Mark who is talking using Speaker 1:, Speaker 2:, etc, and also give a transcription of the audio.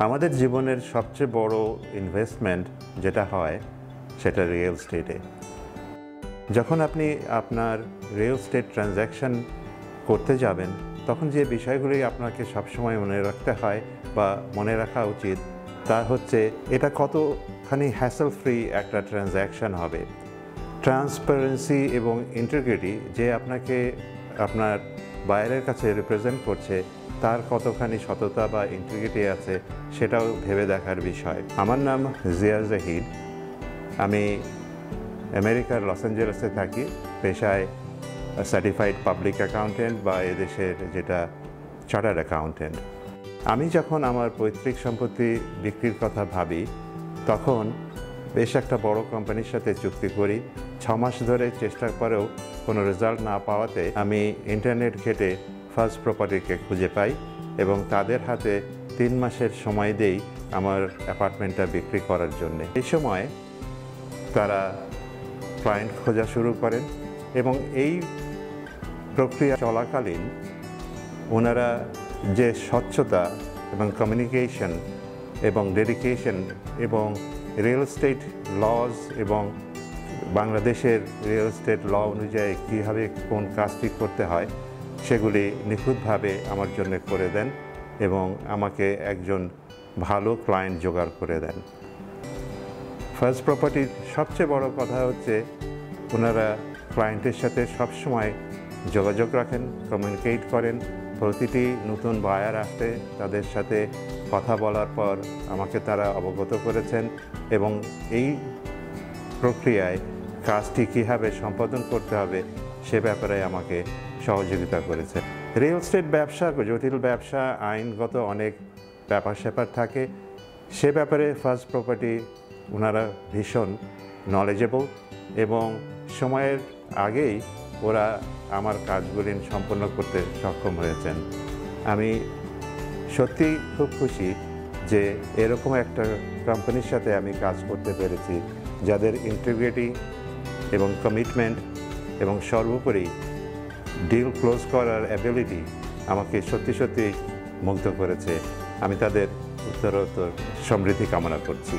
Speaker 1: আমাদের জীবনের সবচেয়ে বড় ইনভেস্টমেন্ট যেটা হয় সেটা রিয়েল এস্টেটে। যখন আপনি আপনার রিয়েল এস্টেট ট্রানজ্যাকশন করতে যাবেন, তখন যে বিষয়গুলি আপনাকে সবসময় মনে রাখতে হয় বা মনে রাখা উচিত তা হচ্ছে এটা কতখানি হ্যাসেল ফ্রি একটা ট্রানজ্যাকশন হবে। ট্রান্সপারেন্সি এবং ইন্টিগ্রিটি যে আপনাকে আপনার বায়ারের কাছে রিপ্রেজেন্ট করছে তার কতখানি সততা বা ইন্টিগ্রিটি আছে সেটাও ভেবে দেখার বিষয়। আমার নাম জিয়া জাহিদ। আমি আমেরিকার লস অ্যাঞ্জেলেসে থাকি। পেশায় সার্টিফাইড পাবলিক অ্যাকাউন্টেন্ট বা এদেশের যেটা চার্টার্ড অ্যাকাউন্টেন্ট। আমি যখন আমার পৈতৃক সম্পত্তি বিক্রির কথা ভাবি তখন বেশ একটা বড় কোম্পানির সাথে চুক্তি করি। 6 মাস ধরে চেষ্টা করেও কোনো রেজাল্ট না পাওয়াতে আমি ইন্টারনেট ঘেটে ফার্স্ট প্রপার্টিকে খুঁজে পাই এবং তাদের হাতে 3 মাসের সময় দেই আমার অ্যাপার্টমেন্টটা বিক্রি করার জন্য। এই সময় তারা ক্লায়েন্ট খোঁজা শুরু করেন এবং এই প্রক্রিয়া চলাকালীন ওনারা যে স্বচ্ছতা এবং কমিউনিকেশন এবং ডেডিকেশন এবং রিয়েল এস্টেট লজ এবং বাংলাদেশের রিয়েল এস্টেট ল অনুযায়ী কীভাবে কোন কাজটি করতে হয় সেগুলি নিখুঁতভাবে আমার জন্য করে দেন এবং আমাকে একজন ভালো ক্লায়েন্ট জোগাড় করে দেন। ফার্স্ট প্রপার্টির সবচেয়ে বড় কথা হচ্ছে ওনারা ক্লায়েন্টের সাথে সবসময় যোগাযোগ রাখেন, কমিউনিকেট করেন। প্রতিটি নতুন বায়ার আসতে তাদের সাথে কথা বলার পর আমাকে তারা অবগত করেছেন এবং এই প্রক্রিয়ায় কাজটি কীভাবে সম্পাদন করতে হবে সে ব্যাপারে আমাকে সহযোগিতা করেছে। রিয়েল এস্টেট ব্যবসা জটিল ব্যবসা, আইনগত অনেক ব্যাপার স্যাপার থাকে। সে ব্যাপারে ফার্স্ট প্রপার্টি ওনারা ভীষণ নলেজেবল এবং সময়ের আগেই ওরা আমার কাজগুলি সম্পন্ন করতে সক্ষম হয়েছেন। আমি সত্যি খুব খুশি যে এরকম একটা কোম্পানির সাথে আমি কাজ করতে পেরেছি যাদের ইন্টিগ্রিটি এবং কমিটমেন্ট এবং সর্বোপরি ডিল ক্লোজ করার অ্যাবিলিটি আমাকে সত্যি সত্যি মুগ্ধ করেছে। আমি তাদের উত্তরোত্তর সমৃদ্ধি কামনা করছি।